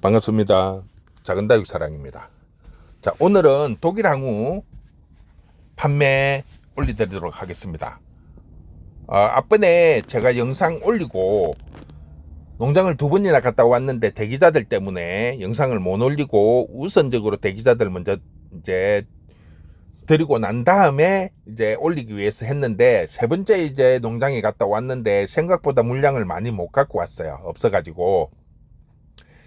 반갑습니다. 작은다육 사랑입니다. 자, 오늘은 독일 항우 판매 올려드리도록 하겠습니다. 앞번에 제가 영상 올리고 농장을 2번이나 갔다 왔는데 대기자들 때문에 영상을 못 올리고 우선적으로 대기자들 먼저 이제 드리고 난 다음에 이제 올리기 위해서 했는데, 3번째 이제 농장에 갔다 왔는데 생각보다 물량을 많이 못 갖고 왔어요. 없어가지고.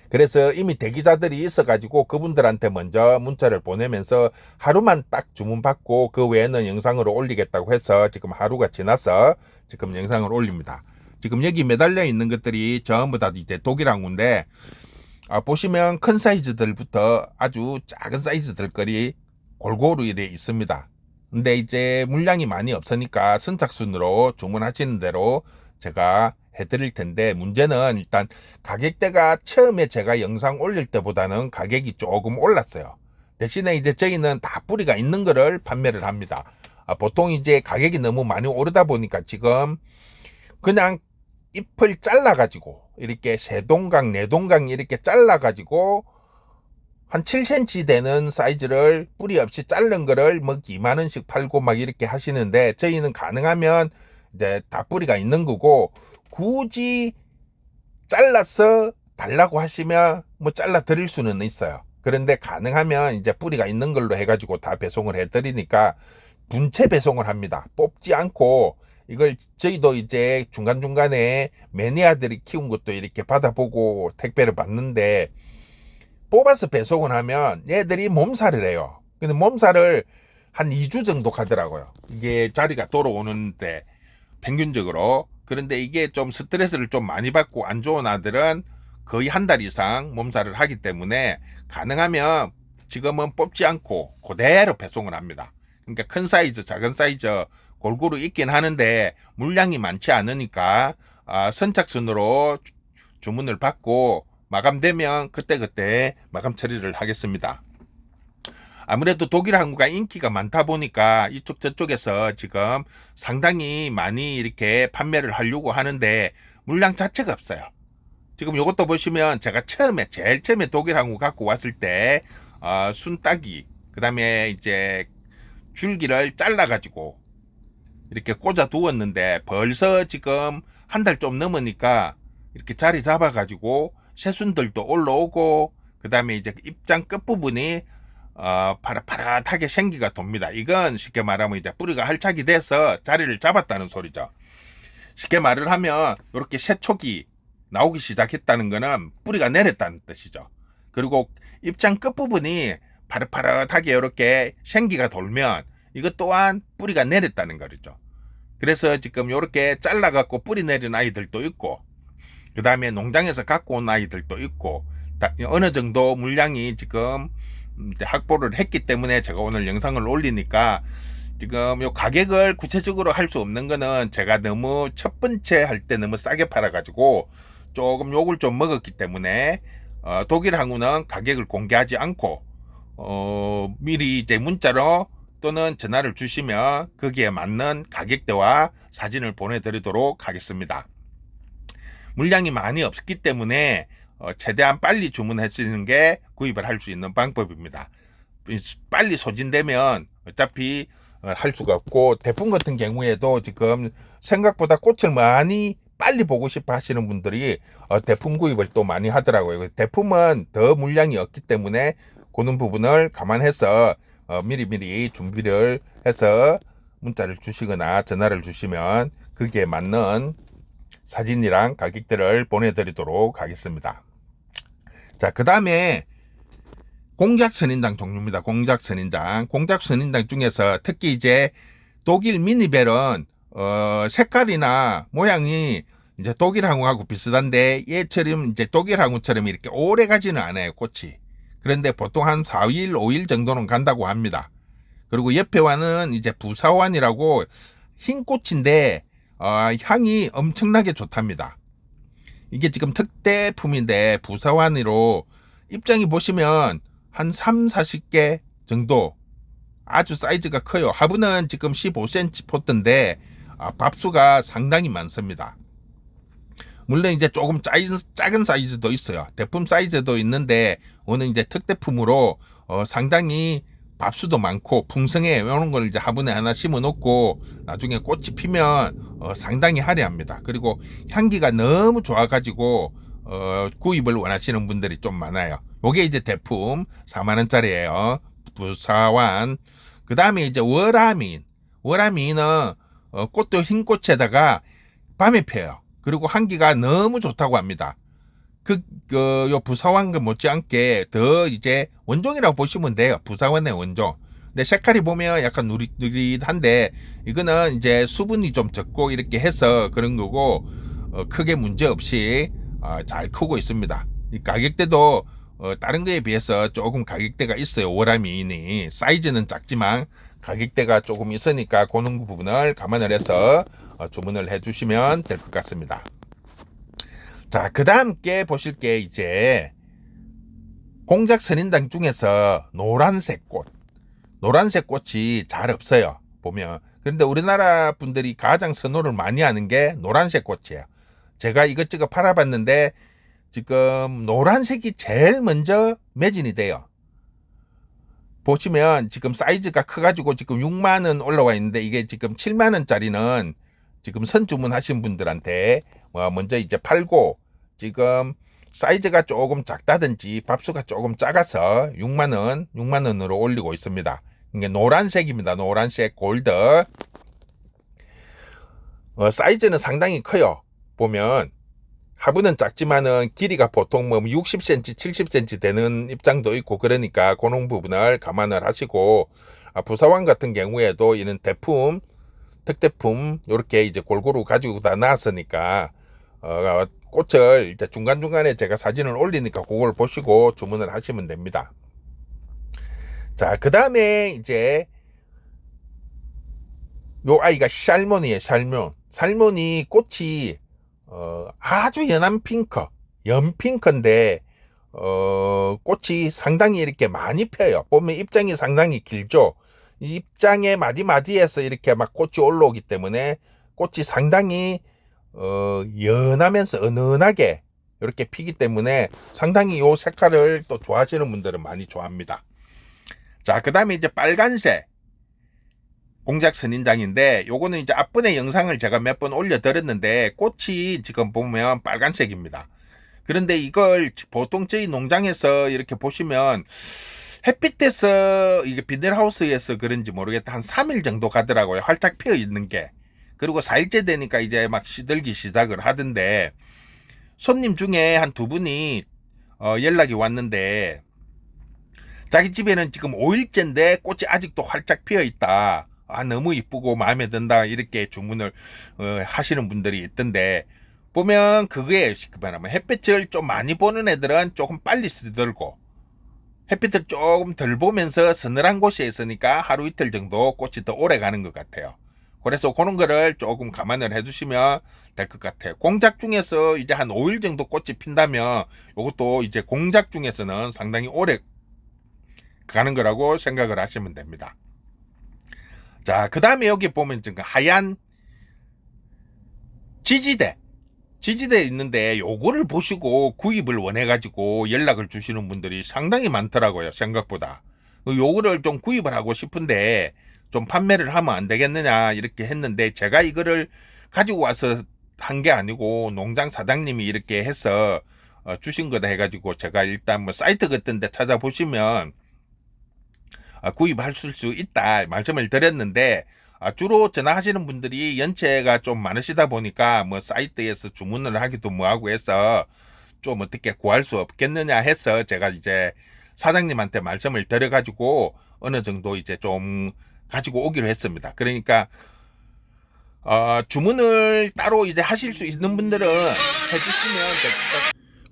그래서 이미 대기자들이 있어가지고 그분들한테 먼저 문자를 보내면서 하루만 딱 주문받고 그 외에는 영상으로 올리겠다고 해서 지금 하루가 지나서 지금 영상을 올립니다. 지금 여기 매달려 있는 것들이 전부 다 이제 독일 항우인데, 보시면 큰 사이즈들부터 아주 작은 사이즈들거리 골고루 이래 있습니다. 근데 이제 물량이 많이 없으니까 선착순으로 주문하시는 대로 제가 해드릴 텐데, 문제는 일단 가격대가 처음에 제가 영상 올릴 때보다는 가격이 조금 올랐어요. 대신에 이제 저희는 다 뿌리가 있는 거를 판매를 합니다. 보통 이제 가격이 너무 많이 오르다 보니까 지금 그냥 잎을 잘라 가지고 이렇게 3동강 4동강 이렇게 잘라 가지고 한 7cm 되는 사이즈를 뿌리 없이 자른 거를 뭐 2만원씩 팔고 막 이렇게 하시는데, 저희는 가능하면 이제 다 뿌리가 있는 거고, 굳이 잘라서 달라고 하시면 뭐 잘라 드릴 수는 있어요. 그런데 가능하면 이제 뿌리가 있는 걸로 해가지고 다 배송을 해드리니까 분체 배송을 합니다. 뽑지 않고. 이걸 저희도 이제 중간중간에 매니아들이 키운 것도 이렇게 받아보고 택배를 받는데, 뽑아서 배송을 하면 얘들이 몸살을 해요. 근데 몸살을 한 2주 정도 가더라고요. 이게 자리가 돌아오는데 평균적으로. 그런데 이게 좀 스트레스를 좀 많이 받고 안 좋은 아들은 거의 한 달 이상 몸살을 하기 때문에 가능하면 지금은 뽑지 않고 그대로 배송을 합니다. 그러니까 큰 사이즈, 작은 사이즈 골고루 있긴 하는데 물량이 많지 않으니까 선착순으로 주문을 받고 마감되면 그때그때 마감 처리를 하겠습니다. 아무래도 독일 항우가 인기가 많다 보니까 이쪽 저쪽에서 지금 상당히 많이 이렇게 판매를 하려고 하는데 물량 자체가 없어요. 지금 요것도 보시면 제가 제일 처음에 독일 항우 갖고 왔을 때 순따기, 그 다음에 이제 줄기를 잘라 가지고 이렇게 꽂아 두었는데, 벌써 지금 한 달 좀 넘으니까 이렇게 자리 잡아 가지고 새순들도 올라오고, 그 다음에 이제 입장 끝부분이 파릇파릇하게 생기가 돕니다. 이건 쉽게 말하면 이제 뿌리가 활착이 돼서 자리를 잡았다는 소리죠. 쉽게 말을 하면 이렇게 새촉이 나오기 시작했다는 거는 뿌리가 내렸다는 뜻이죠. 그리고 입장 끝부분이 파릇파릇하게 이렇게 생기가 돌면 이것 또한 뿌리가 내렸다는 거죠. 그래서 지금 이렇게 잘라갖고 뿌리 내린 아이들도 있고, 그 다음에 농장에서 갖고 온 아이들도 있고, 어느 정도 물량이 지금 확보를 했기 때문에 제가 오늘 영상을 올리니까, 지금 요 가격을 구체적으로 할 수 없는 거는 제가 너무 첫 번째 할 때 너무 싸게 팔아가지고 조금 욕을 좀 먹었기 때문에, 독일 항우는 가격을 공개하지 않고 미리 이제 문자로 또는 전화를 주시면 거기에 맞는 가격대와 사진을 보내드리도록 하겠습니다. 물량이 많이 없기 때문에 최대한 빨리 주문하시는 게 구입을 할 수 있는 방법입니다. 빨리 소진되면 어차피 할 수가 없고, 대품 같은 경우에도 지금 생각보다 꽃을 많이 빨리 보고 싶어 하시는 분들이 대품 구입을 또 많이 하더라고요. 대품은 더 물량이 없기 때문에 그런 부분을 감안해서 미리미리 준비를 해서 문자를 주시거나 전화를 주시면 거기에 맞는 사진이랑 가격대를 보내드리도록 하겠습니다. 자, 그 다음에 공작 선인장 종류입니다. 공작 선인장 중에서 특히 이제 독일 미니벨은 색깔이나 모양이 이제 독일 항우하고 비슷한데, 얘처럼 이제 독일 항우처럼 이렇게 오래 가지는 않아요, 꽃이. 그런데 보통 한 4일, 5일 정도는 간다고 합니다. 그리고 옆에 와는 이제 부사환이라고 흰 꽃인데 향이 엄청나게 좋답니다. 이게 지금 특대품인데, 부사환으로 입장이 보시면 한 3, 40개 정도 아주 사이즈가 커요. 하부는 지금 15cm 포트인데 밥수가 상당히 많습니다. 물론 이제 조금 작은 사이즈도 있어요. 대품 사이즈도 있는데 오늘 이제 특대품으로 상당히 밥수도 많고 풍성해. 이런 걸 이제 화분에 하나 심어 놓고 나중에 꽃이 피면 상당히 화려합니다. 그리고 향기가 너무 좋아가지고 구입을 원하시는 분들이 좀 많아요. 요게 이제 대품 4만 원짜리예요. 부사완. 그 다음에 이제 월화미는 꽃도 흰 꽃에다가 밤에 펴요. 그리고 향기가 너무 좋다고 합니다. 요 부사완과 못지않게 더 이제 원종이라고 보시면 돼요. 부사완의 원종. 근데 색깔이 보면 약간 누릿누릿한데 이거는 이제 수분이 좀 적고 이렇게 해서 그런 거고 크게 문제 없이 잘 크고 있습니다. 이 가격대도 다른 거에 비해서 조금 가격대가 있어요. 월화미인이 사이즈는 작지만 가격대가 조금 있으니까 그런 부분을 감안을 해서 주문을 해주시면 될 것 같습니다. 자, 그 다음 게 보실 게 이제 공작 선인장 중에서 노란색 꽃이 잘 없어요. 보면. 그런데 우리나라 분들이 가장 선호를 많이 하는 게 노란색 꽃이에요. 제가 이것저것 팔아봤는데 지금 노란색이 제일 먼저 매진이 돼요. 보시면 지금 사이즈가 커가지고 지금 6만원 올라와 있는데 이게 지금 7만원짜리는 지금 선주문하신 분들한테 먼저 이제 팔고 지금 사이즈가 조금 작다든지 밥수가 조금 작아서 6만원으로 올리고 있습니다. 이게 노란색입니다. 노란색 골드. 사이즈는 상당히 커요. 보면 화분은 작지만은 길이가 보통 뭐 60cm, 70cm 되는 입장도 있고 그러니까 그런 부분을 감안을 하시고 부사완 같은 경우에도 이런 대품, 특대품 이렇게 이제 골고루 가지고 다 나왔으니까 꽃을 이제 중간중간에 제가 사진을 올리니까 그걸 보시고 주문을 하시면 됩니다. 자, 그 다음에 이제 요 아이가 샬몬이에요. 샬몬이 꽃이 아주 연한 핑크, 연핑크인데 꽃이 상당히 이렇게 많이 펴요. 보면 입장이 상당히 길죠. 이 입장의 마디마디에서 이렇게 막 꽃이 올라오기 때문에 꽃이 상당히 연하면서 은은하게 이렇게 피기 때문에 상당히 요 색깔을 또 좋아하시는 분들은 많이 좋아합니다. 자, 그 다음에 이제 빨간색 공작 선인장인데 요거는 이제 앞번에 영상을 제가 몇 번 올려드렸는데 꽃이 지금 보면 빨간색입니다. 그런데 이걸 보통 저희 농장에서 이렇게 보시면 햇빛에서 이게 비닐하우스에서 그런지 모르겠다 한 3일 정도 가더라고요. 활짝 피어 있는 게. 그리고 4일째 되니까 이제 막 시들기 시작을 하던데 손님 중에 한 2분이 연락이 왔는데 자기 집에는 지금 5일째인데 꽃이 아직도 활짝 피어 있다. 너무 이쁘고 마음에 든다. 이렇게 주문을 하시는 분들이 있던데 보면 그게 말하면 햇빛을 좀 많이 보는 애들은 조금 빨리 시들고 햇빛을 조금 덜 보면서 서늘한 곳에 있으니까 하루 이틀 정도 꽃이 더 오래 가는 것 같아요. 그래서 그런 거를 조금 감안을 해주시면 될 것 같아요. 공작 중에서 이제 한 5일 정도 꽃이 핀다면 이것도 이제 공작 중에서는 상당히 오래 가는 거라고 생각을 하시면 됩니다. 자, 그 다음에 여기 보면 지금 하얀 지지대 있는데 요거를 보시고 구입을 원해가지고 연락을 주시는 분들이 상당히 많더라고요. 생각보다. 요거를 좀 구입을 하고 싶은데 좀 판매를 하면 안 되겠느냐 이렇게 했는데 제가 이거를 가지고 와서 한 게 아니고 농장 사장님이 이렇게 해서 주신 거다 해가지고 제가 일단 뭐 사이트 같은 데 찾아보시면 구입할 수 있다 말씀을 드렸는데 주로 전화하시는 분들이 연체가 좀 많으시다 보니까 뭐 사이트에서 주문을 하기도 뭐하고 해서 좀 어떻게 구할 수 없겠느냐 해서 제가 이제 사장님한테 말씀을 드려가지고 어느 정도 이제 좀 가지고 오기로 했습니다. 그러니까 주문을 따로 이제 하실 수 있는 분들은 해주시면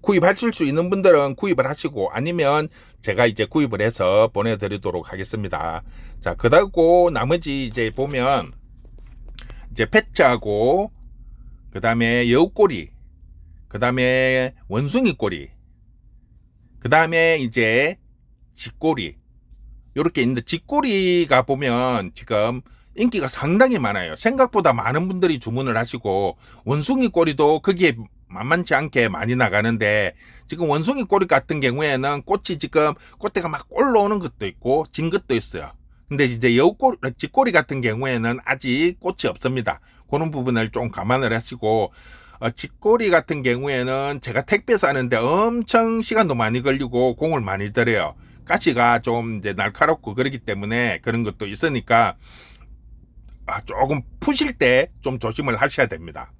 구입하실 수 있는 분들은 구입을 하시고 아니면 제가 이제 구입을 해서 보내드리도록 하겠습니다. 자, 그다고 나머지 이제 보면 이제 패치하고 그 다음에 여우꼬리, 그 다음에 원숭이꼬리, 그 다음에 이제 쥐꼬리 요렇게 있는데 쥐꼬리가 보면 지금 인기가 상당히 많아요. 생각보다 많은 분들이 주문을 하시고 원숭이꼬리도 거기에 만만치 않게 많이 나가는데, 지금 원숭이 꼬리 같은 경우에는 꽃이 지금 꽃대가 막 올라오는 것도 있고 진 것도 있어요. 근데 이제 여우꼬리, 쥐꼬리 같은 경우에는 아직 꽃이 없습니다. 그런 부분을 좀 감안을 하시고, 쥐꼬리 같은 경우에는 제가 택배 싸는데 엄청 시간도 많이 걸리고 공을 많이 들여요. 가시가 좀 이제 날카롭고 그러기 때문에 그런 것도 있으니까 조금 푸실 때 좀 조심을 하셔야 됩니다.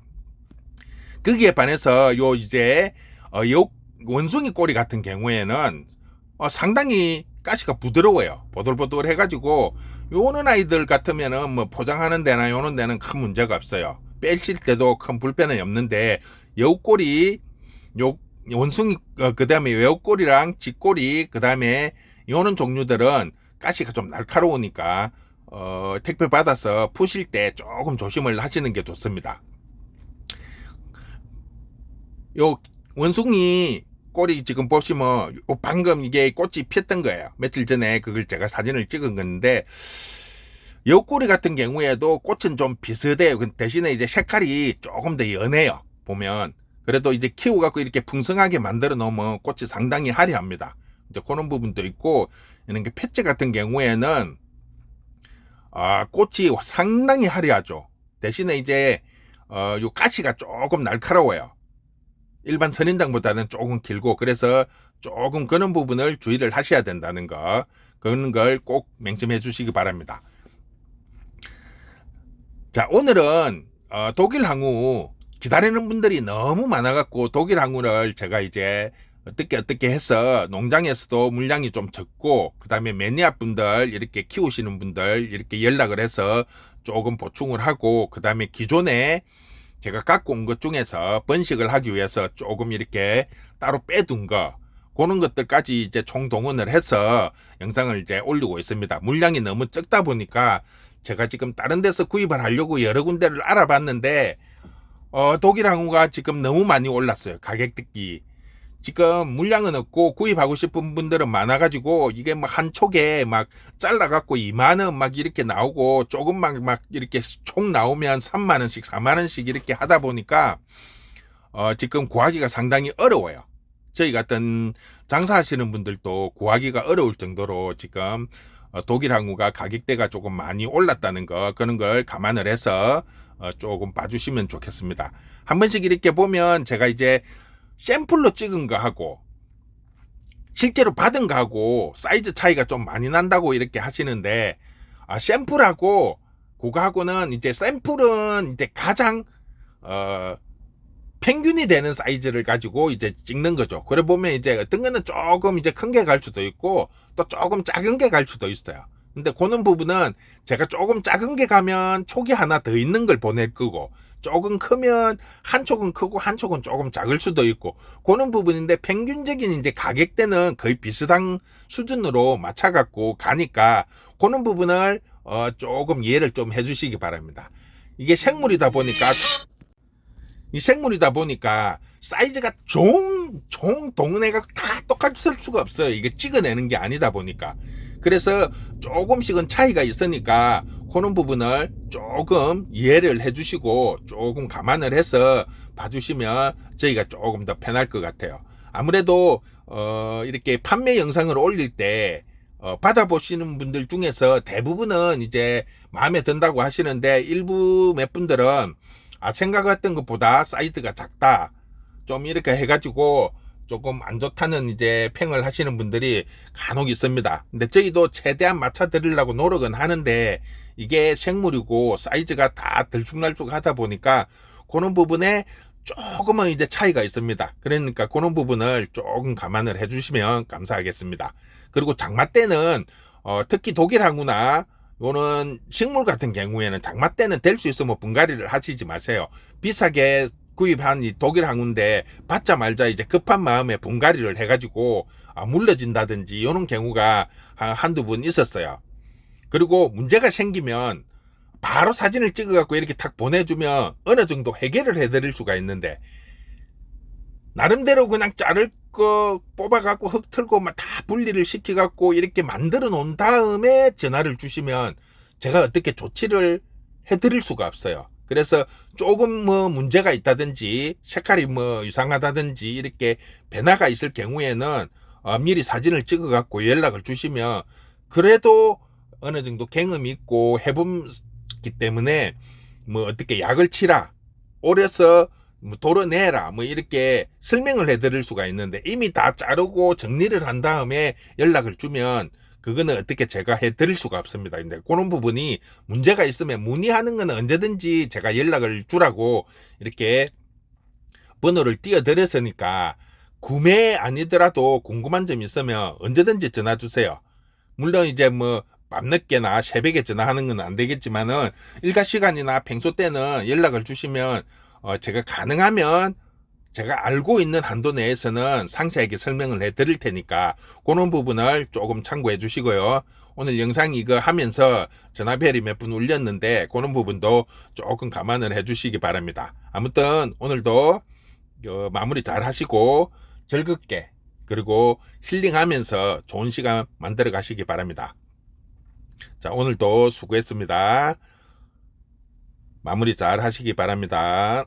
거기에 반해서 요 이제 요 원숭이 꼬리 같은 경우에는 상당히 가시가 부드러워요. 보들보들 해가지고 요는 아이들 같으면은 뭐 포장하는 데나 요런 데는 큰 문제가 없어요. 뺄칠 때도 큰 불편은 없는데, 여우꼬리, 요 원숭이 그 다음에 여우꼬리랑 쥐꼬리, 그 다음에 요는 종류들은 가시가 좀 날카로우니까 택배 받아서 푸실 때 조금 조심을 하시는 게 좋습니다. 요 원숭이 꼬리 지금 보시면 방금 이게 꽃이 피었던 거예요. 며칠 전에 그걸 제가 사진을 찍은 건데, 여우꼬리 같은 경우에도 꽃은 좀 비슷해요. 대신에 이제 색깔이 조금 더 연해요. 보면 그래도 이제 키워갖고 이렇게 풍성하게 만들어 놓으면 꽃이 상당히 화려합니다. 이제 그런 부분도 있고, 이런 게 패치 같은 경우에는 꽃이 상당히 화려하죠. 대신에 이제 요 가시가 조금 날카로워요. 일반 선인장보다는 조금 길고, 그래서 조금 그런 부분을 주의를 하셔야 된다는 거, 그런 걸 꼭 명심해 주시기 바랍니다. 자, 오늘은 독일 항우 기다리는 분들이 너무 많아갖고 독일 항우를 제가 이제 어떻게 해서 농장에서도 물량이 좀 적고, 그 다음에 매니아 분들, 이렇게 키우시는 분들 이렇게 연락을 해서 조금 보충을 하고, 그 다음에 기존에 제가 갖고 온 것 중에서 번식을 하기 위해서 조금 이렇게 따로 빼둔 거, 그런 것들까지 이제 총동원을 해서 영상을 이제 올리고 있습니다. 물량이 너무 적다 보니까 제가 지금 다른 데서 구입을 하려고 여러 군데를 알아봤는데, 독일 항우가 지금 너무 많이 올랐어요. 가격대기. 지금 물량은 없고 구입하고 싶은 분들은 많아가지고, 이게 뭐 한 촉에 막 잘라갖고 2만원 막 이렇게 나오고, 조금만 막 이렇게 총 나오면 3만원씩 4만원씩 이렇게 하다 보니까 지금 구하기가 상당히 어려워요. 저희 같은 장사하시는 분들도 구하기가 어려울 정도로 지금 독일 항우가 가격대가 조금 많이 올랐다는 거, 그런 걸 감안을 해서 조금 봐주시면 좋겠습니다. 한 번씩 이렇게 보면 제가 이제 샘플로 찍은 거 하고 실제로 받은 거 하고 사이즈 차이가 좀 많이 난다고 이렇게 하시는데, 샘플하고 그거하고는 이제 샘플은 이제 가장 평균이 되는 사이즈를 가지고 이제 찍는 거죠. 그래 보면 이제 어떤 거는 조금 이제 큰 게 갈 수도 있고 또 조금 작은 게 갈 수도 있어요. 근데 그런 부분은 제가 조금 작은 게 가면 촉이 하나 더 있는 걸 보낼 거고, 조금 크면 한 촉은 크고 한 촉은 조금 작을 수도 있고, 그런 부분인데 평균적인 이제 가격대는 거의 비슷한 수준으로 맞춰갖고 가니까, 그런 부분을 조금 이해를 좀 해주시기 바랍니다. 이게 생물이다 보니까 사이즈가 종 동원해가 다 똑같을 수가 없어요. 이게 찍어내는 게 아니다 보니까. 그래서 조금씩은 차이가 있으니까 그런 부분을 조금 이해를 해주시고 조금 감안을 해서 봐주시면 저희가 조금 더 편할 것 같아요. 아무래도 이렇게 판매 영상을 올릴 때 받아보시는 분들 중에서 대부분은 이제 마음에 든다고 하시는데, 일부 몇 분들은 생각했던 것보다 사이즈가 작다, 좀 이렇게 해가지고 조금 안 좋다는 이제 평을 하시는 분들이 간혹 있습니다. 근데 저희도 최대한 맞춰 드리려고 노력은 하는데, 이게 생물이고 사이즈가 다 들쑥날쑥 하다 보니까 그런 부분에 조금은 이제 차이가 있습니다. 그러니까 그런 부분을 조금 감안을 해주시면 감사하겠습니다. 그리고 장마 때는 특히 독일 항우나 요는 식물 같은 경우에는 장마 때는 될 수 있으면 분갈이를 하시지 마세요. 비싸게 구입한 이 독일 항우인데 받자마자 이제 급한 마음에 분갈이를 해가지고 물러진다든지 이런 경우가 한두 번 있었어요. 그리고 문제가 생기면 바로 사진을 찍어갖고 이렇게 탁 보내주면 어느 정도 해결을 해드릴 수가 있는데, 나름대로 그냥 자를 거 뽑아갖고 흙 틀고 막 다 분리를 시켜갖고 이렇게 만들어 놓은 다음에 전화를 주시면 제가 어떻게 조치를 해드릴 수가 없어요. 그래서 조금 뭐 문제가 있다든지 색깔이 뭐 이상하다든지 이렇게 변화가 있을 경우에는 미리 사진을 찍어 갖고 연락을 주시면 그래도 어느 정도 경험이 있고 해봄기 때문에 뭐 어떻게 약을 치라, 오려서 뭐 도려내라 뭐 이렇게 설명을 해드릴 수가 있는데, 이미 다 자르고 정리를 한 다음에 연락을 주면 그거는 어떻게 제가 해드릴 수가 없습니다. 근데 그런 부분이 문제가 있으면 문의하는 건 언제든지 제가 연락을 주라고 이렇게 번호를 띄워드렸으니까, 구매 아니더라도 궁금한 점 있으면 언제든지 전화 주세요. 물론 이제 뭐 밤늦게나 새벽에 전화하는 건 안 되겠지만은 일과 시간이나 평소 때는 연락을 주시면 제가 가능하면 제가 알고 있는 한도 내에서는 상세하게 설명을 해드릴 테니까 그런 부분을 조금 참고해 주시고요. 오늘 영상 이거 하면서 전화벨이 몇 분 울렸는데 그런 부분도 조금 감안을 해 주시기 바랍니다. 아무튼 오늘도 마무리 잘 하시고 즐겁게 그리고 힐링하면서 좋은 시간 만들어 가시기 바랍니다. 자, 오늘도 수고했습니다. 마무리 잘 하시기 바랍니다.